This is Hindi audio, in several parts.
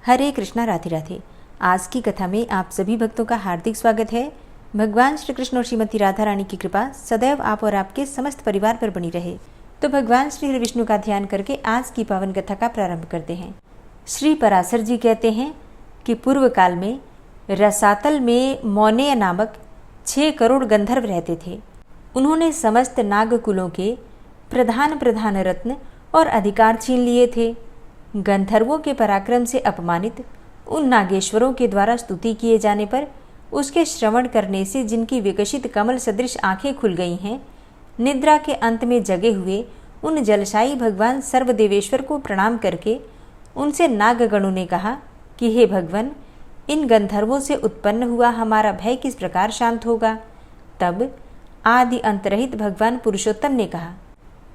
हरे कृष्णा, राधे राधे। आज की कथा में आप सभी भक्तों का हार्दिक स्वागत है। भगवान श्री कृष्ण और श्रीमती राधा रानी की कृपा सदैव आप और आपके समस्त परिवार पर बनी रहे। तो भगवान श्री हरि विष्णु का ध्यान करके आज की पावन कथा का प्रारंभ करते हैं। श्री पराशर जी कहते हैं कि पूर्व काल में रसातल में मौनेय नामक 6 करोड़ गंधर्व रहते थे। उन्होंने समस्त नाग कुलों के प्रधान प्रधान रत्न और अधिकार छीन लिए थे। गंधर्वों के पराक्रम से अपमानित उन नागेश्वरों के द्वारा स्तुति किए जाने पर उसके श्रवण करने से जिनकी विकसित कमल सदृश आंखें खुल गई हैं, निद्रा के अंत में जगे हुए उन जलशायी भगवान सर्वदेवेश्वर को प्रणाम करके उनसे नागगणों ने कहा कि हे भगवान, इन गंधर्वों से उत्पन्न हुआ हमारा भय किस प्रकार शांत होगा। तब आदि अंतरहित भगवान पुरुषोत्तम ने कहा,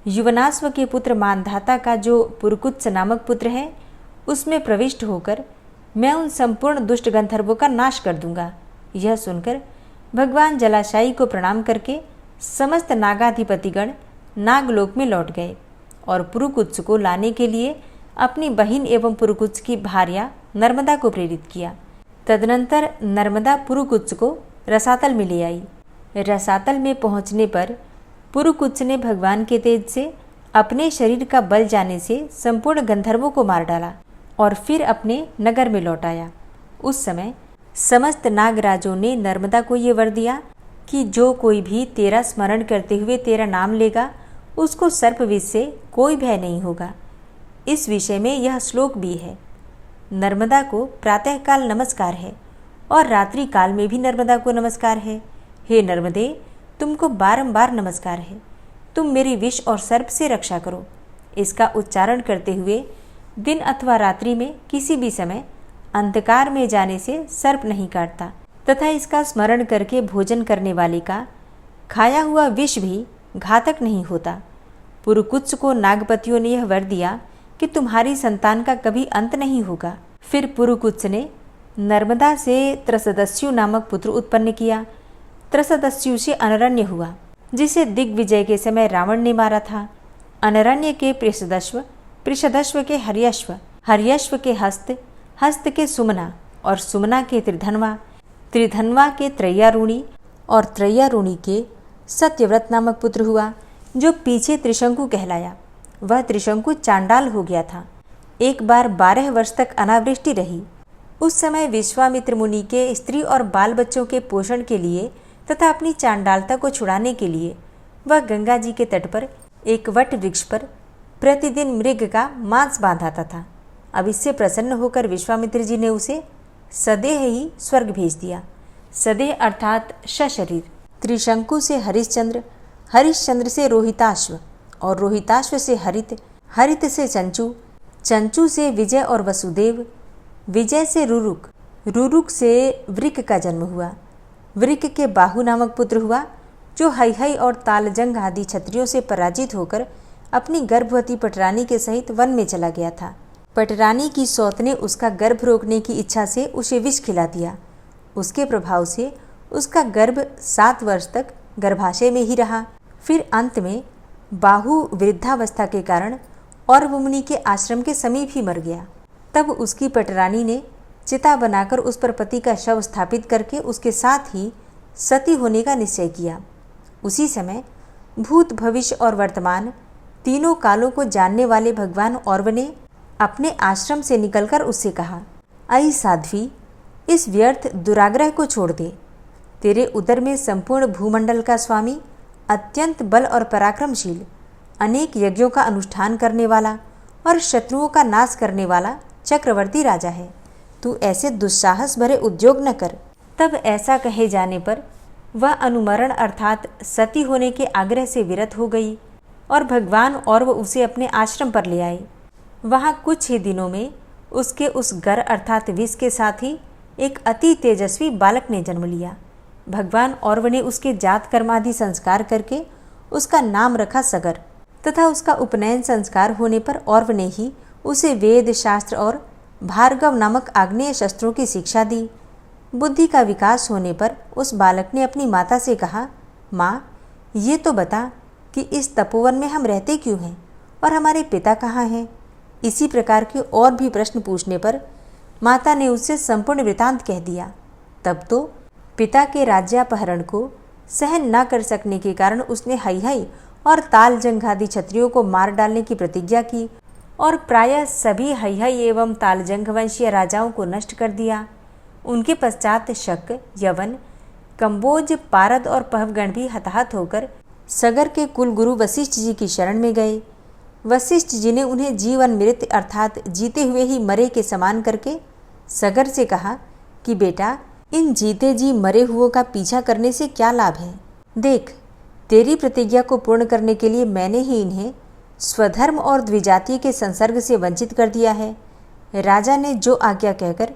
युवनाश्व के पुत्र मानधाता का जो पुरकुत्स नामक पुत्र है, उसमें प्रविष्ट होकर मैं उन संपूर्ण दुष्ट गंधर्वों का नाश कर दूंगा। यह सुनकर भगवान जलाशायी को प्रणाम करके समस्त नागाधिपतिगण नागलोक में लौट गए और पुरुकुत्स को लाने के लिए अपनी बहिन एवं पुरुकुत्स की भार्या नर्मदा को प्रेरित किया। तदनंतर नर्मदा पुरुकुत्स को रसातल में ले आई। रसातल में पहुंचने पर पुरुकुत्स ने भगवान के तेज से अपने शरीर का बल जाने से संपूर्ण गंधर्वों को मार डाला और फिर अपने नगर में लौट आया। उस समय समस्त नागराजों ने नर्मदा को ये वर दिया कि जो कोई भी तेरा स्मरण करते हुए तेरा नाम लेगा, उसको सर्पविष से कोई भय नहीं होगा। इस विषय में यह श्लोक भी है। नर्मदा को प्रातःकाल नमस्कार है और रात्रि काल में भी नर्मदा को नमस्कार है। हे नर्मदे, तुमको बारंबार नमस्कार है। तुम मेरी विष और सर्प से रक्षा करो। इसका उच्चारण करते हुए दिन अथवा रात्रि में किसी भी समय अंधकार में जाने से सर्प नहीं काटता तथा इसका स्मरण करके भोजन करने वाले का खाया हुआ विष भी घातक नहीं होता। पुरुकुत्स को नागपतियों ने यह वर दिया कि तुम्हारी संतान का कभी अंत नहीं होगा। फिर पुरुकुत्स ने नर्मदा से त्रसदस्यु नामक पुत्र उत्पन्न किया। त्रसदस्यु से अनरण्य हुआ, जिसे दिग्विजय के समय रावण ने मारा था। अनरण्य के पृषदश्व, पृषदश्व के हर्यश्व, हर्यश्व के हस्त, हस्त के सुमना और सुमना के त्रिधनवा, त्रिधनवा के त्रय्यारुणी और त्रय्यारुणी के सत्यव्रत नामक पुत्र हुआ, जो पीछे त्रिशंकु कहलाया। वह त्रिशंकु चांडाल हो गया था। एक बार 12 वर्ष तक अनावृष्टि रही। उस समय विश्वामित्र मुनि के स्त्री और बाल बच्चों के पोषण के लिए तथा अपनी चांडालता को छुड़ाने के लिए वह गंगा जी के तट पर एक वट वृक्ष पर प्रतिदिन मृग का मांस बांधाता था। अब इससे प्रसन्न होकर विश्वामित्र जी ने उसे सदेह ही स्वर्ग भेज दिया। सदेह अर्थात सशरीर। त्रिशंकु से हरिश्चंद्र, हरिश्चंद्र से रोहिताश्व और रोहिताश्व से हरित, हरित से चंचू, चंचू से विजय और वसुदेव, विजय से रुरुक, रुरुक से वृक का जन्म हुआ। वृक के बाहु नामक पुत्र हुआ, जो हई और तालजंग आदि क्षत्रियों से पराजित होकर अपनी गर्भवती पटरानी के सहित वन में चला गया था। पटरानी की सौत ने उसका गर्भ रोकने की इच्छा से उसे विष खिला दिया। उसके प्रभाव से उसका गर्भ 7 वर्ष तक गर्भाशय में ही रहा। फिर अंत में बाहु वृद्धावस्था के कारण औरव मुनि के आश्रम के समीप ही मर गया। तब उसकी पटरानी ने चिता बनाकर उस पर पति का शव स्थापित करके उसके साथ ही सती होने का निश्चय किया। उसी समय भूत, भविष्य और वर्तमान तीनों कालों को जानने वाले भगवान औरव ने अपने आश्रम से निकलकर उससे कहा, आई साध्वी, इस व्यर्थ दुराग्रह को छोड़ दे। तेरे उदर में संपूर्ण भूमंडल का स्वामी, अत्यंत बल और पराक्रमशील, अनेक यज्ञों का अनुष्ठान करने वाला और शत्रुओं का नाश करने वाला चक्रवर्ती राजा है। तू ऐसे दुस्साहस भरे उद्योग न कर। तब ऐसा कहे जाने पर वह अनुमरण अर्थात सती होने के आग्रह से विरत हो गई और भगवान और वह उसे अपने आश्रम पर ले आए। वहाँ कुछ ही दिनों में उसके उस गर अर्थात विष के साथ ही एक अति तेजस्वी बालक ने जन्म लिया। भगवान औरव ने उसके जात कर्मादि संस्कार करके उसका नाम रखा सगर तथा उसका उपनयन संस्कार होने पर औरव ने ही उसे वेद, शास्त्र और भार्गव नामक आग्नेय शस्त्रों की शिक्षा दी। बुद्धि का विकास होने पर उस बालक ने अपनी माता से कहा, माँ, ये तो बता कि इस तपोवन में हम रहते क्यों हैं और हमारे पिता कहाँ हैं। इसी प्रकार के और भी प्रश्न पूछने पर माता ने उससे संपूर्ण वृतांत कह दिया। तब तो पिता के राज्यापहरण को सहन न कर सकने के कारण उसने हई और तालजंग आदि क्षत्रियों को मार डालने की प्रतिज्ञा की और प्रायः सभी हई एवं तालजंग वंशीय राजाओं को नष्ट कर दिया। उनके पश्चात शक, यवन, कंबोज, पारद और पहवगण भी हताहत होकर सगर के कुल गुरु वशिष्ठ जी की शरण में गए। वशिष्ठ जी ने उन्हें जीवन मृत अर्थात जीते हुए ही मरे के समान करके सगर से कहा कि बेटा, इन जीते जी मरे हुओं का पीछा करने से क्या लाभ है। देख, तेरी प्रतिज्ञा को पूर्ण करने के लिए मैंने ही इन्हें स्वधर्म और द्विजातीय के संसर्ग से वंचित कर दिया है। राजा ने जो आज्ञा कहकर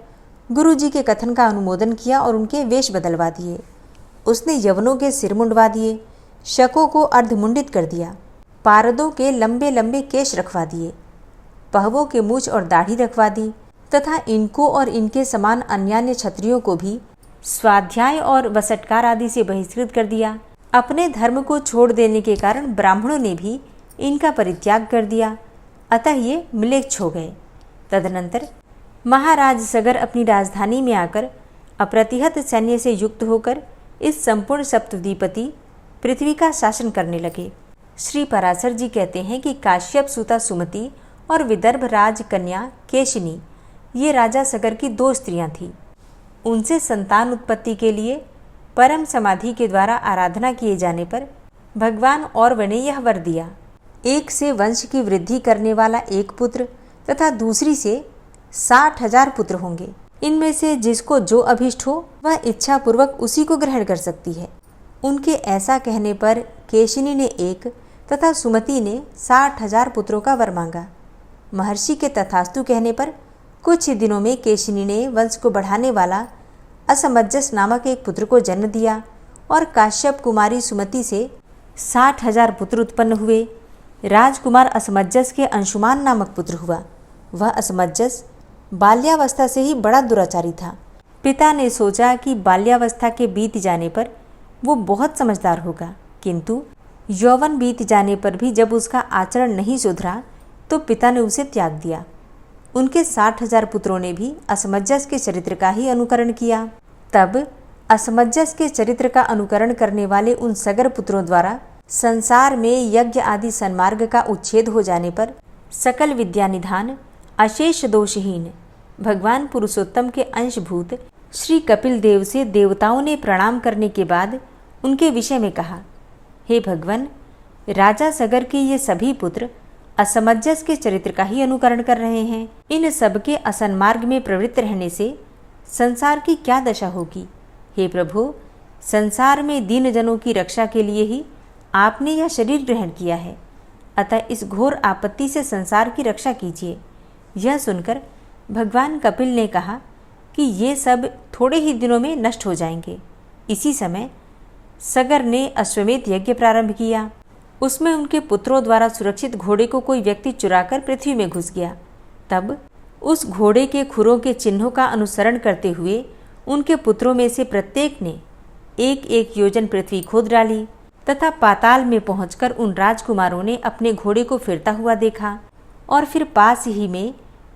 गुरु जी के कथन का अनुमोदन किया और उनके वेश बदलवा दिए। उसने यवनों के सिर मुंडवा दिए, शकों को अर्धमुंडित कर दिया, पारदों के लंबे लंबे केश रखवा दिए, पहवों के मूछ और दाढ़ी रखवा दी तथा इनको और इनके समान अन्यान्य क्षत्रियों को भी स्वाध्याय और वसटकार आदि से बहिष्कृत कर दिया। अपने धर्म को छोड़ देने के कारण ब्राह्मणों ने भी इनका परित्याग कर दिया, अतः ये म्लेच्छ हो गए। तदनंतर महाराज सगर अपनी राजधानी में आकर अप्रतिहत सैन्य से युक्त होकर इस संपूर्ण सप्तद्वीपति पृथ्वी का शासन करने लगे। श्री पराशर जी कहते हैं कि काश्यप सुता सुमति और विदर्भ राज कन्या केशिनी ये राजा सगर की 2 स्त्रियां थीं। उनसे संतान उत्पत्ति के लिए परम समाधि के द्वारा आराधना किए जाने पर भगवान औरव ने यह वर दिया, एक से वंश की वृद्धि करने वाला एक पुत्र तथा दूसरी से 60,000 पुत्र होंगे। इनमें से जिसको जो अभिष्ट हो वह इच्छा पूर्वक उसी को ग्रहण कर सकती है। उनके ऐसा कहने पर केशिनी ने 1 तथा सुमति ने 60,000 पुत्रों का वर मांगा। महर्षि के तथास्तु कहने पर कुछ ही दिनों में केशिनी ने वंश को बढ़ाने वाला असमंजस नामक एक पुत्र को जन्म दिया और काश्यप कुमारी सुमति से 60,000 पुत्र उत्पन्न हुए। राजकुमार असमंजस के अंशुमान नामक पुत्र हुआ। वह असमंजस बाल्यावस्था से ही बड़ा दुराचारी था। पिता ने सोचा कि बाल्यावस्था के बीत जाने पर वो बहुत समझदार होगा, किंतु यौवन बीत जाने पर भी जब उसका आचरण नहीं सुधरा तो पिता ने उसे त्याग दिया। उनके 60,000 पुत्रों ने भी असमंजस के चरित्र का ही अनुकरण किया। तब असमंजस के चरित्र का अनुकरण करने वाले उन सगर पुत्रों द्वारा संसार में यज्ञ आदि सन्मार्ग का उच्छेद हो जाने पर सकल विद्या निधान अशेष दोषहीन भगवान पुरुषोत्तम के अंशभूत श्री कपिल देव से देवताओं ने प्रणाम करने के बाद उनके विषय में कहा, हे भगवान, राजा सगर के ये सभी पुत्र असमंजस के चरित्र का ही अनुकरण कर रहे हैं। इन सबके असन्मार्ग में प्रवृत्त रहने से संसार की क्या दशा होगी। हे प्रभु, संसार में दीन जनों की रक्षा के लिए ही आपने यह शरीर ग्रहण किया है, अतः इस घोर आपत्ति से संसार की रक्षा कीजिए। यह सुनकर भगवान कपिल ने कहा कि ये सब थोड़े ही दिनों में नष्ट हो जाएंगे। इसी समय सगर ने अश्वमेध यज्ञ प्रारंभ किया। उसमें उनके पुत्रों द्वारा सुरक्षित घोड़े को कोई व्यक्ति चुराकर पृथ्वी में घुस गया। तब उस घोड़े के खुरों के चिन्हों का अनुसरण करते हुए उनके पुत्रों में से प्रत्येक ने 1-1 योजन पृथ्वी खोद डाली तथा पाताल में पहुंचकर उन राजकुमारों ने अपने घोड़े को फिरता हुआ देखा और फिर पास ही में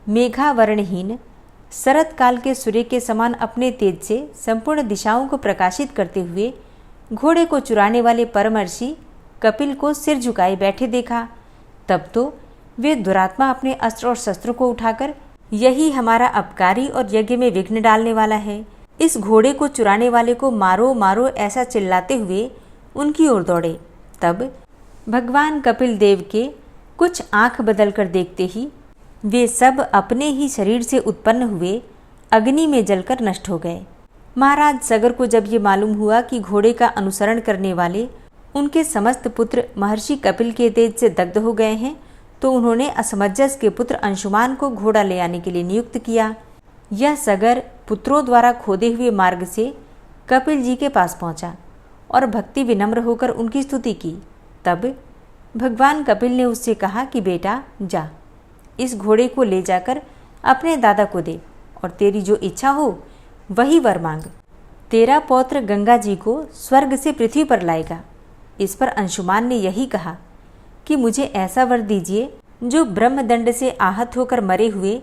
मेघावरणहीन शरत काल के सूर्य के समान अपने तेज से संपूर्ण दिशाओं को प्रकाशित करते हुए घोड़े को चुराने वाले परमर्षि कपिल को सिर झुकाए बैठे देखा। तब तो वे दुरात्मा अपने अस्त्र और शस्त्रों को उठाकर, यही हमारा अपकारी और यज्ञ में विघ्न डालने वाला है, इस घोड़े को चुराने वाले को मारो मारो ऐसा चिल्लाते हुए उनकी ओर दौड़े। तब भगवान कपिल देव के कुछ आंख बदलकर देखते ही वे सब अपने ही शरीर से उत्पन्न हुए अग्नि में जलकर नष्ट हो गए। महाराज सगर को जब ये मालूम हुआ कि घोड़े का अनुसरण करने वाले उनके समस्त पुत्र महर्षि कपिल के तेज से दग्ध हो गए हैं, तो उन्होंने असमंजस के पुत्र अंशुमान को घोड़ा ले आने के लिए नियुक्त किया। यह सगर पुत्रों द्वारा खोदे हुए मार्ग से कपिल जी के पास पहुंचा और भक्ति विनम्र होकर उनकी स्तुति की। तब भगवान कपिल ने उससे कहा कि बेटा जा, इस घोड़े को ले जाकर अपने दादा को दे और तेरी जो इच्छा हो वही वर मांग। तेरा पौत्र गंगा जी को स्वर्ग से पृथ्वी पर लाएगा। इस पर अंशुमान ने यही कहा कि मुझे ऐसा वर दीजिए जो ब्रह्मदंड से आहत होकर मरे हुए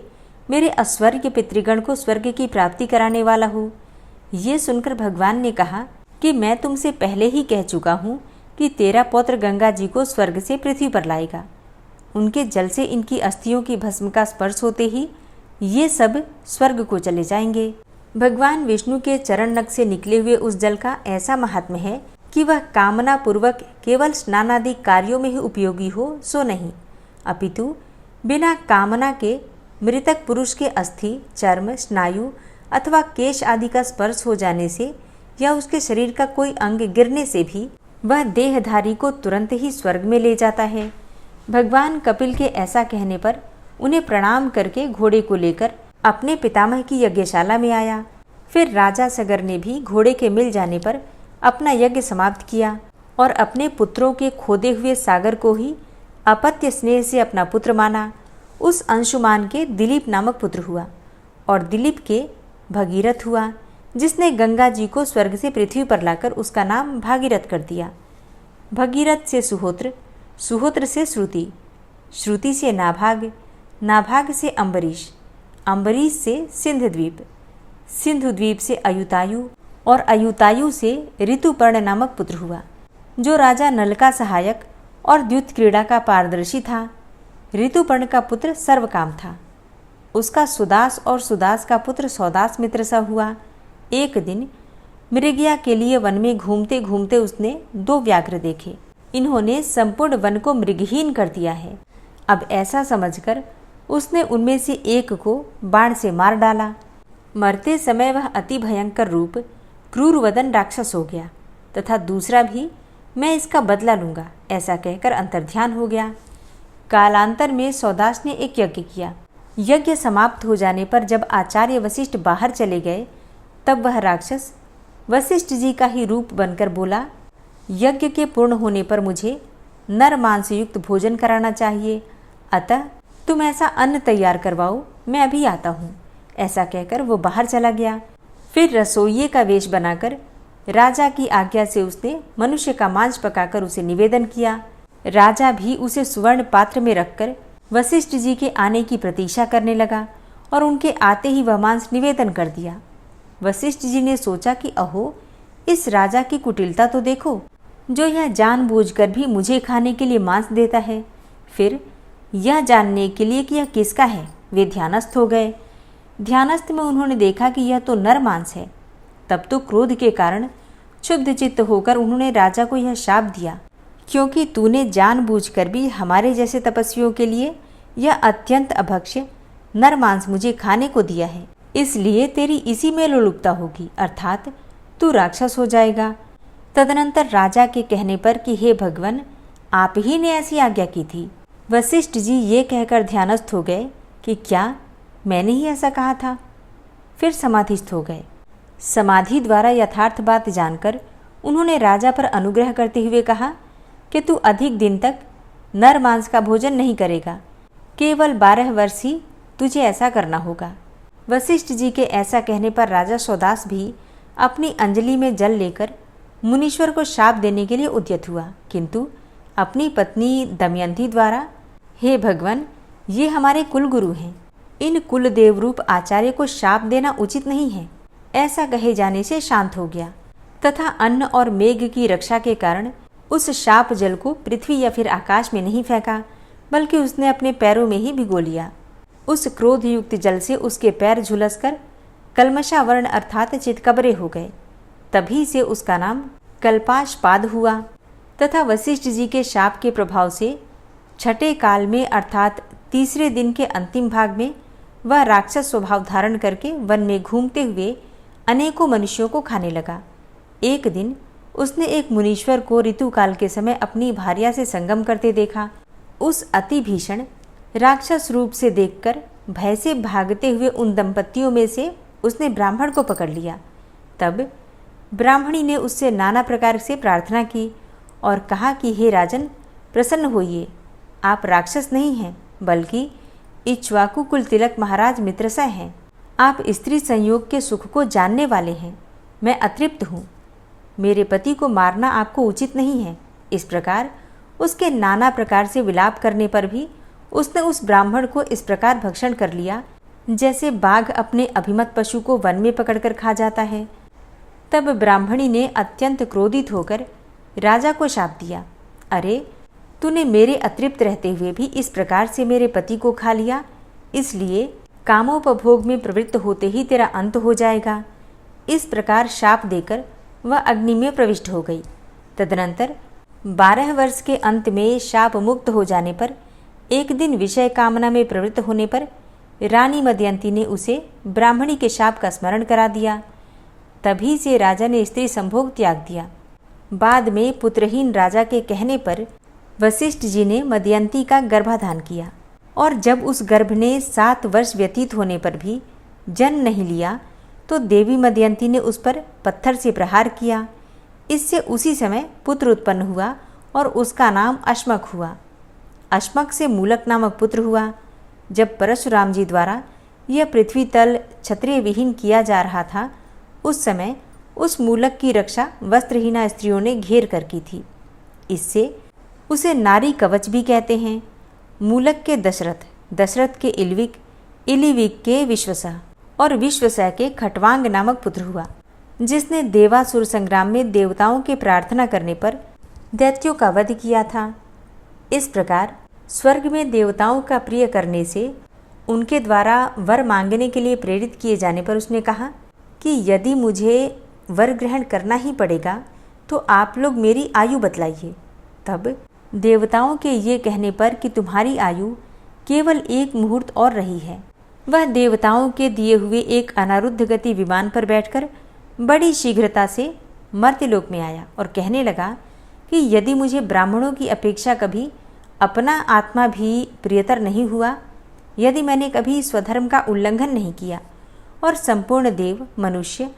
मेरे अस्वर्ग पितृगण को स्वर्ग की प्राप्ति कराने वाला हो। ये सुनकर भगवान ने कहा कि मैं तुमसे पहले ही कह चुका हूँ कि तेरा पौत्र गंगा जी को स्वर्ग से पृथ्वी पर लाएगा। उनके जल से इनकी अस्थियों की भस्म का स्पर्श होते ही ये सब स्वर्ग को चले जाएंगे। भगवान विष्णु के चरण नख से निकले हुए उस जल का ऐसा महात्म्य है कि वह कामना पूर्वक केवल स्नानादि कार्यों में ही उपयोगी हो सो नहीं, अपितु बिना कामना के मृतक पुरुष के अस्थि, चर्म, स्नायु अथवा केश आदि का स्पर्श हो जाने से या उसके शरीर का कोई अंग गिरने से भी वह देहधारी को तुरंत ही स्वर्ग में ले जाता है। भगवान कपिल के ऐसा कहने पर उन्हें प्रणाम करके घोड़े को लेकर अपने पितामह की यज्ञशाला में आया। फिर राजा सगर ने भी घोड़े के मिल जाने पर अपना यज्ञ समाप्त किया और अपने पुत्रों के खोदे हुए सागर को ही अपत्य स्नेह से अपना पुत्र माना। उस अंशुमान के दिलीप नामक पुत्र हुआ और दिलीप के भगीरथ हुआ, जिसने गंगा जी को स्वर्ग से पृथ्वी पर लाकर उसका नाम भागीरथ कर दिया। भगीरथ से सुहोत्र, सुहोत्र से श्रुति, श्रुति से नाभाग, नाभाग से अम्बरीश, अम्बरीश से सिंधुद्वीप, सिंधुद्वीप से अयुतायु और अयुतायु से ऋतुपर्ण नामक पुत्र हुआ, जो राजा नल का सहायक और द्युत क्रीड़ा का पारदर्शी था। ऋतुपर्ण का पुत्र सर्वकाम था। उसका सुदास और सुदास का पुत्र सौदास मित्र सा हुआ। एक दिन मृगया के लिए वन में घूमते घूमते उसने 2 व्याघ्र देखे। इन्होंने संपूर्ण वन को मृगहीन कर दिया है। अब ऐसा समझकर उसने उनमें से एक को बाण से मार डाला। मरते समय वह अति भयंकर रूप क्रूर वदन राक्षस हो गया तथा दूसरा भी मैं इसका बदला लूँगा ऐसा कहकर अंतर्ध्यान हो गया। कालांतर में सौदास ने एक यज्ञ किया। यज्ञ समाप्त हो जाने पर जब आचार्य वशिष्ठ बाहर चले गए तब वह राक्षस वशिष्ठ जी का ही रूप बनकर बोला, यज्ञ के पूर्ण होने पर मुझे नर मांस युक्त भोजन कराना चाहिए, अतः तुम ऐसा अन्न तैयार करवाओ, मैं अभी आता हूँ। ऐसा कहकर वो बाहर चला गया। फिर रसोइये का वेश बनाकर राजा की आज्ञा से उसने मनुष्य का मांस पकाकर उसे निवेदन किया। राजा भी उसे सुवर्ण पात्र में रखकर वशिष्ठ जी के आने की प्रतीक्षा करने लगा और उनके आते ही वह मांस निवेदन कर दिया। वशिष्ठ जी ने सोचा कि अहो, इस राजा की कुटिलता तो देखो, जो यह जानबूझकर भी मुझे खाने के लिए मांस देता है। फिर यह जानने के लिए कि यह किसका है वे ध्यानस्थ हो गए। ध्यानस्थ में उन्होंने देखा कि यह तो नर मांस है। तब तो क्रोध के कारण क्षुब्ध चित्त होकर उन्होंने राजा को यह शाप दिया, क्योंकि तूने जानबूझकर भी हमारे जैसे तपस्वियों के लिए यह अत्यंत अभक्ष्य नर मांस मुझे खाने को दिया है, इसलिए तेरी इसी में लोलुपता होगी, अर्थात तू राक्षस हो जाएगा। तदनंतर राजा के कहने पर कि हे भगवान, आप ही ने ऐसी आज्ञा की थी, वशिष्ठ जी ये कहकर ध्यानस्थ हो गए कि क्या मैंने ही ऐसा कहा था। फिर समाधिस्थ हो गए। समाधि द्वारा यथार्थ बात जानकर उन्होंने राजा पर अनुग्रह करते हुए कहा कि तू अधिक दिन तक नर मांस का भोजन नहीं करेगा, केवल 12 वर्ष ही तुझे ऐसा करना होगा। वशिष्ठ जी के ऐसा कहने पर राजा सौदास भी अपनी अंजलि में जल लेकर मुनीश्वर को शाप देने के लिए उद्यत हुआ, किंतु अपनी पत्नी दमयंती द्वारा, हे भगवान, ये हमारे कुलगुरु हैं, इन कुल देवरूप आचार्य को शाप देना उचित नहीं है, ऐसा कहे जाने से शांत हो गया तथा अन्न और मेघ की रक्षा के कारण उस शाप जल को पृथ्वी या फिर आकाश में नहीं फेंका, बल्कि उसने अपने पैरों में ही भिगो लिया। उस क्रोध युक्त जल से उसके पैर झुलसकर कलमशावर्ण अर्थात चितकबरे हो गए। तभी से उसका नाम कल्पाशपाद हुआ तथा वशिष्ठ जी के शाप के प्रभाव से छठे काल में अर्थात तीसरे दिन के अंतिम भाग में वह राक्षस स्वभाव धारण करके वन में घूमते हुए अनेकों मनुष्यों को खाने लगा। एक दिन उसने एक मुनीश्वर को ऋतुकाल के समय अपनी भार्या से संगम करते देखा। उस अति भीषण राक्षस रूप से देखकर भय से भागते हुए उन दंपतियों में से उसने ब्राह्मण को पकड़ लिया। तब ब्राह्मणी ने उससे नाना प्रकार से प्रार्थना की और कहा कि हे राजन, प्रसन्न होइए, आप राक्षस नहीं हैं, बल्कि इक्ष्वाकु कुल तिलक महाराज मित्रसा हैं। आप स्त्री संयोग के सुख को जानने वाले हैं। मैं अतृप्त हूँ, मेरे पति को मारना आपको उचित नहीं है। इस प्रकार उसके नाना प्रकार से विलाप करने पर भी उसने उस ब्राह्मण को इस प्रकार भक्षण कर लिया जैसे बाघ अपने अभिमत पशु को वन में पकड़कर खा जाता है। तब ब्राह्मणी ने अत्यंत क्रोधित होकर राजा को शाप दिया, अरे तूने मेरे अतृप्त रहते हुए भी इस प्रकार से मेरे पति को खा लिया, इसलिए कामोपभोग में प्रवृत्त होते ही तेरा अंत हो जाएगा। इस प्रकार शाप देकर वह अग्नि में प्रविष्ट हो गई। तदनंतर 12 वर्ष के अंत में शाप मुक्त हो जाने पर एक दिन विषय कामना में प्रवृत्त होने पर रानी मदयंती ने उसे ब्राह्मणी के शाप का स्मरण करा दिया। तभी से राजा ने स्त्री संभोग त्याग दिया। बाद में पुत्रहीन राजा के कहने पर वशिष्ठ जी ने मदयंती का गर्भाधान किया, और जब उस गर्भ ने 7 वर्ष व्यतीत होने पर भी जन्म नहीं लिया तो देवी मदयंती ने उस पर पत्थर से प्रहार किया। इससे उसी समय पुत्र उत्पन्न हुआ और उसका नाम अश्मक हुआ। अश्मक से मूलक नामक पुत्र हुआ। जब परशुराम जी द्वारा यह पृथ्वी तल क्षत्रिय विहीन किया जा रहा था, उस समय उस मूलक की रक्षा वस्त्रहीना स्त्रियों ने घेर कर की थी। इससे उसे नारी कवच भी कहते हैं। मूलक के दशरथ, दशरथ के इल्विक, इलिविक के विश्वसह और विश्वसह के खटवांग नामक पुत्र हुआ, जिसने देवासुर संग्राम में देवताओं के प्रार्थना करने पर दैत्यों का वध किया था। इस प्रकार स्वर्ग में देवताओं का प्रिय करने से उनके द्वारा वर मांगने के लिए प्रेरित किए जाने पर उसने कहा कि यदि मुझे वर ग्रहण करना ही पड़ेगा तो आप लोग मेरी आयु बतलाइए। तब देवताओं के ये कहने पर कि तुम्हारी आयु केवल 1 मुहूर्त और रही है, वह देवताओं के दिए हुए एक अनारुद्ध गति विमान पर बैठकर बड़ी शीघ्रता से मर्त्यलोक में आया और कहने लगा कि यदि मुझे ब्राह्मणों की अपेक्षा कभी अपना आत्मा भी प्रियतर नहीं हुआ, यदि मैंने कभी स्वधर्म का उल्लंघन नहीं किया और संपूर्ण देव, मनुष्य,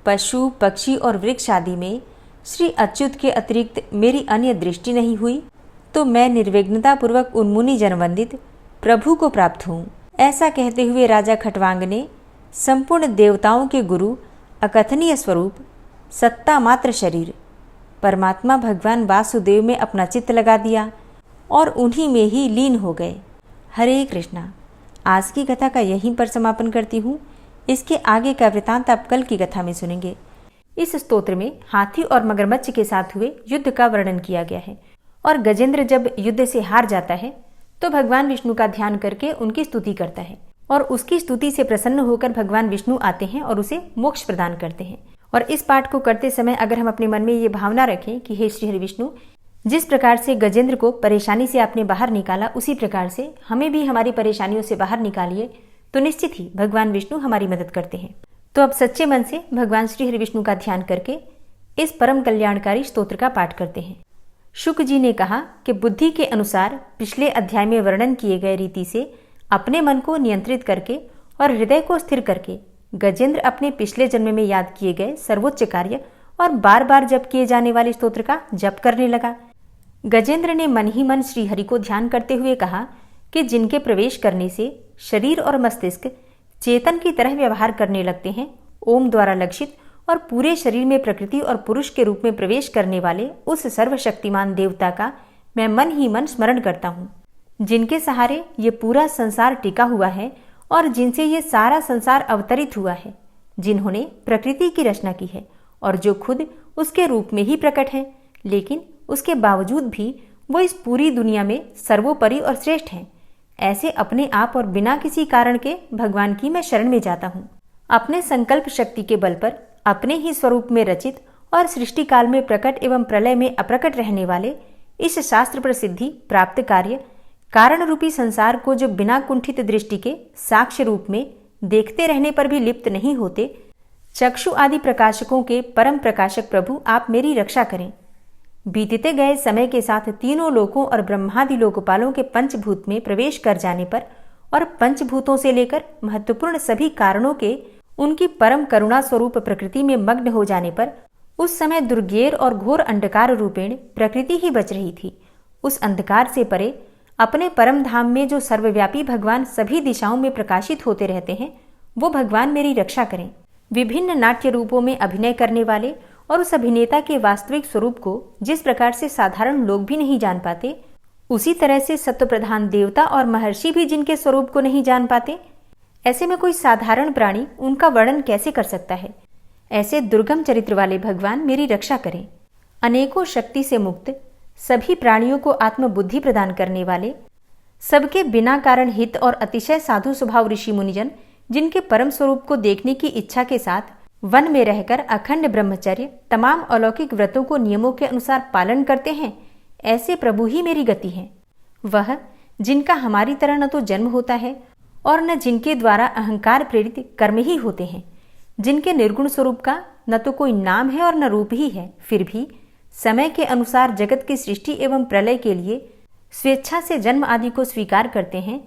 पशु, पक्षी और वृक्ष आदि में श्री अच्युत के अतिरिक्त मेरी अन्य दृष्टि नहीं हुई, तो मैं निर्विघ्नतापूर्वक उन्मुनि जनवंदित प्रभु को प्राप्त हूँ। ऐसा कहते हुए राजा खटवांग ने संपूर्ण देवताओं के गुरु, अकथनीय स्वरूप, सत्ता मात्र शरीर परमात्मा भगवान वासुदेव में अपना चित्त लगा दिया और उन्हीं में ही लीन हो गए। हरे कृष्णा। आज की कथा का यहीं पर समापन करती हूँ। इसके आगे का वृतांत आप कल की कथा में सुनेंगे। इस स्तोत्र में हाथी और मगरमच्छ के साथ हुए युद्ध का वर्णन किया गया है, और गजेंद्र जब युद्ध से हार जाता है तो भगवान विष्णु का ध्यान करके उनकी स्तुति करता है, और उसकी स्तुति से प्रसन्न होकर भगवान विष्णु आते हैं और उसे मोक्ष प्रदान करते हैं। और इस पाठ को करते समय अगर हम अपने मन में ये भावना रखें कि हे श्री हरि विष्णु, जिस प्रकार से गजेंद्र को परेशानी से आपने बाहर निकाला, उसी प्रकार से हमें भी हमारी परेशानियों से बाहर निकालिए, तो निश्चित ही भगवान विष्णु हमारी मदद करते हैं। तो अब सच्चे मन से भगवान श्री हरि विष्णु का ध्यान करके इस परम कल्याणकारी स्तोत्र का पाठ करते हैं। शुक जी ने कहा कि बुद्धि के अनुसार पिछले अध्याय में वर्णन किए गए रीति से अपने मन को नियंत्रित करके और हृदय को स्थिर करके गजेंद्र अपने पिछले जन्म में याद किए गए सर्वोच्च कार्य और बार बार जप किए जाने वाले स्तोत्र का जप करने लगा। गजेंद्र ने मन ही मन श्री हरि को ध्यान करते हुए कहा कि जिनके प्रवेश करने से शरीर और मस्तिष्क चेतन की तरह व्यवहार करने लगते हैं, ओम द्वारा लक्षित और पूरे शरीर में प्रकृति और पुरुष के रूप में प्रवेश करने वाले उस सर्वशक्तिमान देवता का मैं मन ही मन स्मरण करता हूँ, जिनके सहारे ये पूरा संसार टिका हुआ है और जिनसे ये सारा संसार अवतरित हुआ है, जिन्होंने प्रकृति की रचना की है और जो खुद उसके रूप में ही प्रकट है, लेकिन उसके बावजूद भी वो इस पूरी दुनिया में सर्वोपरि और श्रेष्ठ हैं। ऐसे अपने आप और बिना किसी कारण के भगवान की मैं शरण में जाता हूँ। अपने संकल्प शक्ति के बल पर अपने ही स्वरूप में रचित और सृष्टि काल में प्रकट एवं प्रलय में अप्रकट रहने वाले इस शास्त्र प्रसिद्धि प्राप्त कार्य कारण रूपी संसार को जो बिना कुंठित दृष्टि के साक्ष्य रूप में देखते रहने पर भी लिप्त नहीं होते, चक्षु आदि प्रकाशकों के परम प्रकाशक प्रभु आप मेरी रक्षा करें। बीतते गए समय के साथ तीनों लोकों और ब्रह्मादि लोकपालों के पंचभूत में प्रवेश कर जाने पर और पंचभूतों से लेकर महत्वपूर्ण सभी कारणों के उनकी परम करुणा स्वरूप प्रकृति में मग्न हो जाने पर उस समय दुर्गेर और घोर अंधकार रूपेण प्रकृति ही बच रही थी। उस अंधकार से परे अपने परम धाम में जो सर्वव्यापी भगवान सभी दिशाओं में प्रकाशित होते रहते हैं, वो भगवान मेरी रक्षा करें। विभिन्न नाट्य रूपों में अभिनय करने वाले और उस अभिनेता के वास्तविक स्वरूप को जिस प्रकार से साधारण लोग भी नहीं जान पाते, उसी तरह से सत्व प्रधान देवता और महर्षि भी जिनके स्वरूप को नहीं जान पाते, ऐसे में कोई साधारण प्राणी उनका वर्णन कैसे कर सकता है। ऐसे दुर्गम चरित्र वाले भगवान मेरी रक्षा करें। अनेकों शक्ति से मुक्त, सभी प्राणियों को आत्मबुद्धि प्रदान करने वाले, सबके बिना कारण हित और अतिशय साधु स्वभाव ऋषि मुनिजन, जिनके परम स्वरूप को देखने की इच्छा के साथ वन में रहकर अखंड ब्रह्मचर्य, तमाम अलौकिक व्रतों को नियमों के अनुसार पालन करते हैं, ऐसे प्रभु ही मेरी गति है। वह जिनका हमारी तरह न तो जन्म होता है और न जिनके द्वारा अहंकार प्रेरित कर्म ही होते हैं, जिनके निर्गुण स्वरूप का न तो कोई नाम है और न रूप ही है, फिर भी समय के अनुसार जगत की सृष्टि एवं प्रलय के लिए स्वेच्छा से जन्म आदि को स्वीकार करते हैं,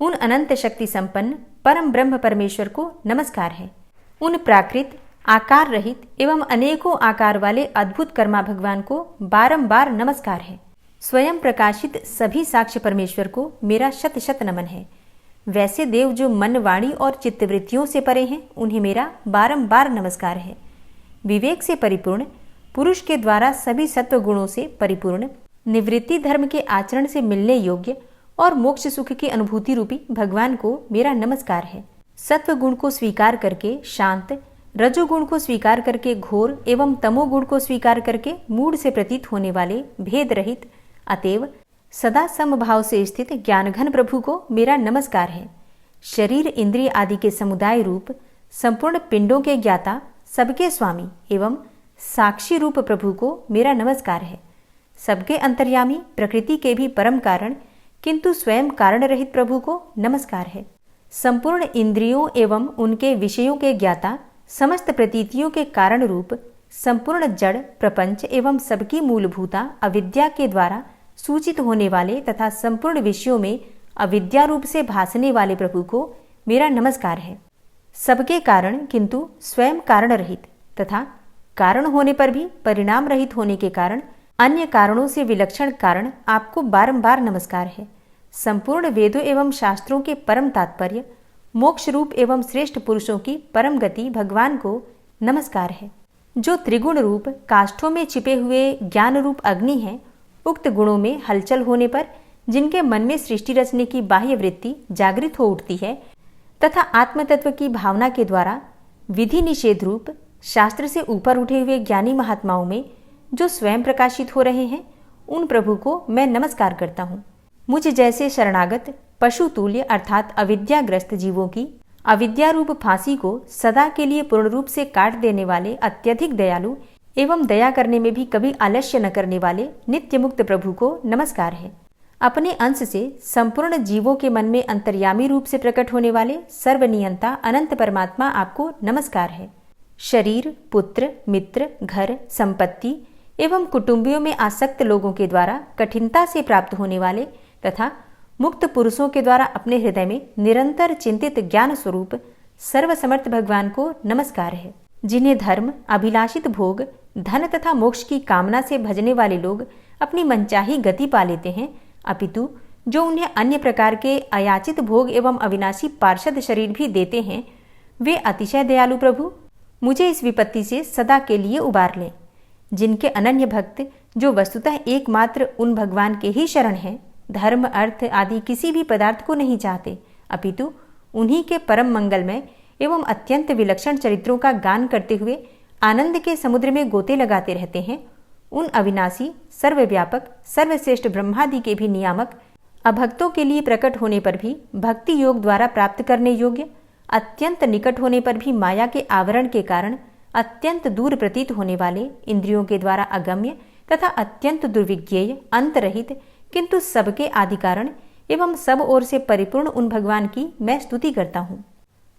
उन अनंत शक्ति संपन्न परम ब्रह्म परमेश्वर को नमस्कार है। उन प्राकृत, आकार रहित एवं अनेकों आकार वाले अद्भुत कर्मा भगवान को बारंबार नमस्कार है। स्वयं प्रकाशित सभी साक्ष्य परमेश्वर को मेरा शत शत नमन है। वैसे देव जो मन, वाणी और चित्तवृत्तियों से परे हैं, उन्हें मेरा बारंबार नमस्कार है। विवेक से परिपूर्ण, पुरुष के द्वारा सभी सत्व गुणों से परिपूर्ण, निवृत्ति धर्म के आचरण से मिलने योग्य और मोक्ष सुख की अनुभूति रूपी भगवान को मेरा नमस्कार है। सत्व गुण को स्वीकार करके शांत, रजोगुण को स्वीकार करके घोर एवं तमोगुण को स्वीकार करके मूढ़ से प्रतीत होने वाले भेद रहित, अतएव सदा समभाव से स्थित ज्ञानघन प्रभु को मेरा नमस्कार है। शरीर, इंद्रिय आदि के समुदाय रूप संपूर्ण पिंडों के ज्ञाता, सबके स्वामी एवं साक्षी रूप प्रभु को मेरा नमस्कार है। सबके अंतर्यामी, प्रकृति के भी परम कारण किंतु स्वयं कारण रहित प्रभु को नमस्कार है। संपूर्ण इंद्रियों एवं उनके विषयों के ज्ञाता, समस्त प्रतीतियों के कारण रूप, संपूर्ण जड़ प्रपंच एवं सबकी मूलभूता अविद्या के द्वारा सूचित होने वाले तथा संपूर्ण विषयों में अविद्या रूप से भासने वाले प्रभु को मेरा नमस्कार है। सबके कारण किंतु स्वयं कारण रहित तथा कारण होने पर भी परिणाम रहित होने के कारण अन्य कारणों से विलक्षण कारण आपको बारंबार नमस्कार है। संपूर्ण वेदों एवं शास्त्रों के परम तात्पर्य, मोक्ष रूप एवं श्रेष्ठ पुरुषों की परम गति भगवान को नमस्कार है। जो त्रिगुण रूप काष्ठों में छिपे हुए ज्ञान रूप अग्नि है, उक्त गुणों में हलचल होने पर जिनके मन में सृष्टि रचने की बाह्य वृत्ति जागृत हो उठती है तथा आत्मतत्व की भावना के द्वारा विधि निषेध रूप शास्त्र से ऊपर उठे हुए ज्ञानी महात्माओं में जो स्वयं प्रकाशित हो रहे हैं, उन प्रभु को मैं नमस्कार करता हूँ। मुझ जैसे शरणागत पशु तुल्य अर्थात अविद्याग्रस्त जीवों की अविद्या रूप फांसी को सदा के लिए पूर्ण रूप से काट देने वाले अत्यधिक दयालु एवं दया करने में भी कभी आलस्य न करने वाले नित्य मुक्त प्रभु को नमस्कार है। अपने अंश से संपूर्ण जीवों के मन में अंतर्यामी रूप से प्रकट होने वाले सर्वनियंता अनंत परमात्मा आपको नमस्कार है। शरीर, पुत्र, मित्र, घर, संपत्ति एवं कुटुंबियों में आसक्त लोगों के द्वारा कठिनता से प्राप्त होने वाले तथा मुक्त पुरुषों के द्वारा अपने हृदय में निरंतर चिंतित ज्ञान स्वरूप सर्वसमर्थ भगवान को नमस्कार है। जिन्हें धर्म, अभिलाषित भोग, धन तथा मोक्ष की कामना से भजने वाले लोग अपनी मनचाही गति पा लेते हैं, अपितु जो उन्हें अन्य प्रकार के अयाचित भोग एवं अविनाशी पार्षद शरीर भी देते हैं, वे अतिशय दयालु प्रभु मुझे इस विपत्ति से सदा के लिए उबार लें। जिनके अनन्य भक्त जो वस्तुतः एकमात्र उन भगवान के ही शरण हैं, धर्म, अर्थ आदि किसी भी पदार्थ को नहीं चाहते, अपितु उन्हीं के परम मंगलमय एवं अत्यंत विलक्षण चरित्रों का गान करते हुए आनंद के समुद्र में गोते लगाते रहते हैं, उन अविनाशी, सर्वव्यापक, सर्वश्रेष्ठ ब्रह्मादि के भी नियामक, अभक्तों के लिए प्रकट होने पर भी भक्ति योग द्वारा प्राप्त करने योग्य, अत्यंत निकट होने पर भी माया के आवरण के कारण अत्यंत दूर प्रतीत होने वाले, इंद्रियों के द्वारा अगम्य तथा अत्यंत दुर्विज्ञेय, अंतरहित किंतु सबके आदि कारण एवं सब ओर से परिपूर्ण उन भगवान की मैं स्तुति करता हूँ।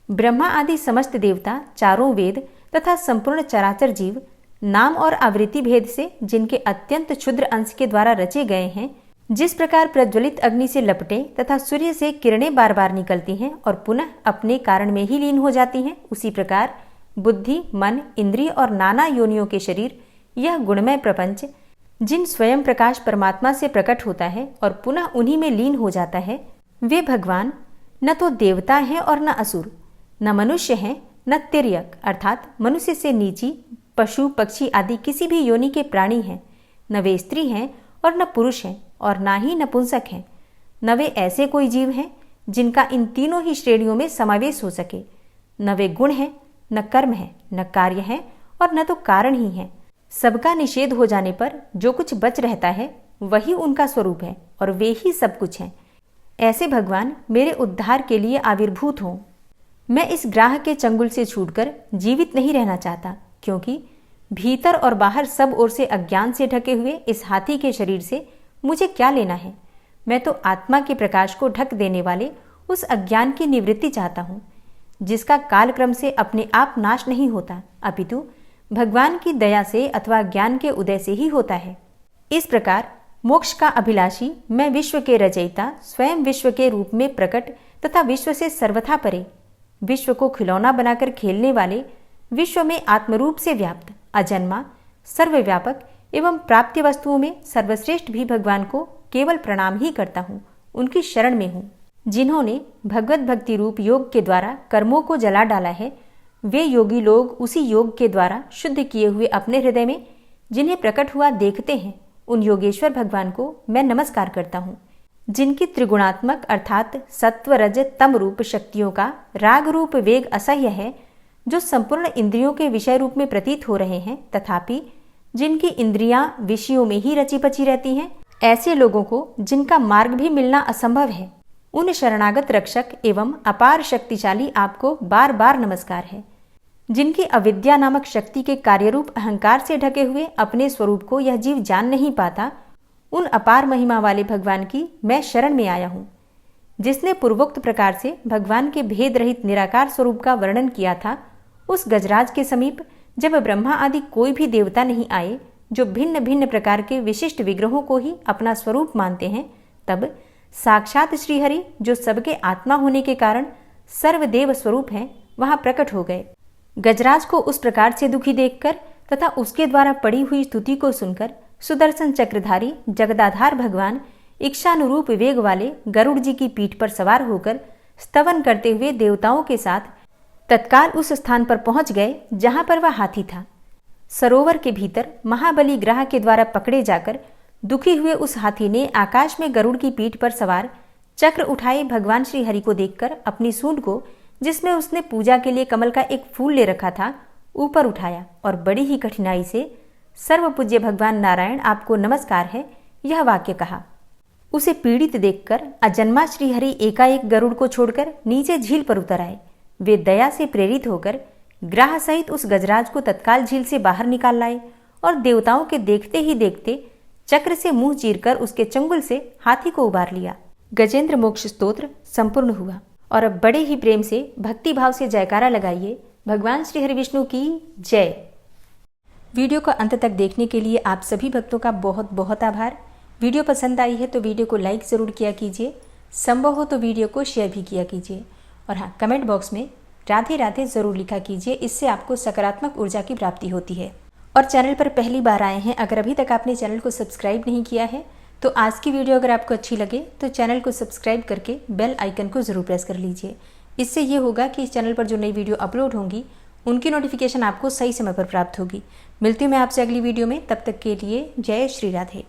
ब्रह्मा आदि समस्त देवता, चारों वेद तथा संपूर्ण चराचर जीव नाम और आवृत्ति भेद से जिनके अत्यंत क्षुद्र अंश के द्वारा रचे गए हैं, जिस प्रकार प्रज्वलित अग्नि से लपटे तथा सूर्य से किरणें बार बार निकलती हैं और पुनः अपने कारण में ही लीन हो जाती हैं, उसी प्रकार बुद्धि, मन, इंद्रिय और नाना योनियों के शरीर, यह गुणमय प्रपंच जिन स्वयं प्रकाश परमात्मा से प्रकट होता है और पुनः उन्हीं में लीन हो जाता है, वे भगवान न तो देवता हैं और न असुर, न मनुष्य हैं न तिर्यक अर्थात मनुष्य से नीची, पशु, पक्षी आदि किसी भी योनि के प्राणी हैं, न वे स्त्री हैं और न पुरुष हैं और ना ही नपुंसक हैं, न वे ऐसे कोई जीव हैं जिनका इन तीनों ही श्रेणियों में समावेश हो सके। न वे गुण हैं, न कर्म है, न कार्य है और न तो कारण ही है। सबका निषेध हो जाने पर जो कुछ बच रहता है वही उनका स्वरूप है और वे ही सब कुछ हैं। ऐसे भगवान मेरे उद्धार के लिए आविर्भूत हों। मैं इस ग्राह के चंगुल से छूटकर जीवित नहीं रहना चाहता, क्योंकि भीतर और बाहर सब ओर से अज्ञान से ढके हुए इस हाथी के शरीर से मुझे क्या लेना है। मैं तो आत्मा के प्रकाश को ढक देने वाले उस अज्ञान की निवृत्ति चाहता हूँ, जिसका कालक्रम से अपने आप नाश नहीं होता, अपितु भगवान की दया से अथवा ज्ञान के उदय से ही होता है। इस प्रकार मोक्ष का अभिलाषी मैं विश्व के रचयिता, स्वयं विश्व के रूप में प्रकट तथा विश्व से सर्वथा परे, विश्व को खिलौना बनाकर खेलने वाले, विश्व में आत्मरूप से व्याप्त, अजन्मा, सर्वव्यापक एवं प्राप्य वस्तुओं में सर्वश्रेष्ठ भी भगवान को केवल प्रणाम ही करता हूँ, उनकी शरण में हूँ। जिन्होंने भगवत भक्ति रूप योग के द्वारा कर्मों को जला डाला है, वे योगी लोग उसी योग के द्वारा शुद्ध किए हुए अपने हृदय में जिन्हें प्रकट हुआ देखते हैं, उन योगेश्वर भगवान को मैं नमस्कार करता हूँ। जिनकी त्रिगुणात्मक अर्थात सत्व रज तम रूप शक्तियों का राग रूप वेग असह्य है, जो संपूर्ण इंद्रियों के विषय रूप में प्रतीत हो रहे हैं, तथापि जिनकी इंद्रियां विषयों में ही रची पची रहती हैं, ऐसे लोगों को जिनका मार्ग भी मिलना असंभव है, उन शरणागत रक्षक एवं अपार शक्तिशाली आपको बार बार नमस्कार है। जिनकी अविद्या नामक शक्ति के कार्यरूप अहंकार से ढके हुए अपने स्वरूप को यह जीव जान नहीं पाता, उन अपार महिमा वाले भगवान की मैं शरण में आया हूँ। जिसने पूर्वोक्त प्रकार से भगवान के भेद रहित निराकार स्वरूप का वर्णन किया था, उस गजराज के समीप जब ब्रह्मा आदि कोई भी देवता नहीं आए, जो भिन्न भिन्न प्रकार के विशिष्ट विग्रहों को ही अपना स्वरूप मानते हैं, तब साक्षात श्रीहरि, जो सबके आत्मा होने के कारण सर्वदेव स्वरूप हैं, वहां प्रकट हो गए। गजराज को उस प्रकार से दुखी देखकर तथा उसके द्वारा पड़ी हुई स्तुति को सुनकर सुदर्शन चक्रधारी जगदाधार भगवान इच्छानुरूप वेग वाले गरुड़ जी की पीठ पर सवार होकर स्तवन करते हुए देवताओं के साथ तत्काल उस स्थान पर पहुंच गए जहां पर वह हाथी था। सरोवर के भीतर महाबली ग्रह के द्वारा पकड़े जाकर दुखी हुए उस हाथी ने आकाश में गरुड़ की पीठ पर सवार चक्र उठाए भगवान श्री हरि को देखकर अपनी सूंड को, जिसमें उसने पूजा के लिए कमल का एक फूल ले रखा था, ऊपर उठाया और बड़ी ही कठिनाई से सर्वपूज्य भगवान नारायण आपको नमस्कार है, यह वाक्य कहा। उसे पीड़ित देखकर अजन्मा श्रीहरि एकाएक गरुड़ को छोड़कर नीचे झील पर उतर आए। वे दया से प्रेरित होकर ग्राह सहित उस गजराज को तत्काल झील से बाहर निकाल लाए और देवताओं के देखते ही देखते चक्र से मुंह चीरकर उसके चंगुल से हाथी को उबार लिया। गजेंद्र मोक्ष स्तोत्र संपूर्ण हुआ। और अब बड़े ही प्रेम से भक्ति भाव से जयकारा लगाइए, भगवान श्री हरि विष्णु की जय। वीडियो को अंत तक देखने के लिए आप सभी भक्तों का बहुत बहुत आभार। वीडियो पसंद आई है तो वीडियो को लाइक ज़रूर किया कीजिए, संभव हो तो वीडियो को शेयर भी किया कीजिए। और हाँ, कमेंट बॉक्स में राधे राधे ज़रूर लिखा कीजिए, इससे आपको सकारात्मक ऊर्जा की प्राप्ति होती है। और चैनल पर पहली बार आए हैं, अगर अभी तक आपने चैनल को सब्सक्राइब नहीं किया है तो आज की वीडियो अगर आपको अच्छी लगे तो चैनल को सब्सक्राइब करके बेल आइकन को ज़रूर प्रेस कर लीजिए। इससे ये होगा कि इस चैनल पर जो नई वीडियो अपलोड होंगी उनकी नोटिफिकेशन आपको सही समय पर प्राप्त होगी। मिलती हूँ मैं आपसे अगली वीडियो में, तब तक के लिए जय श्री राधे।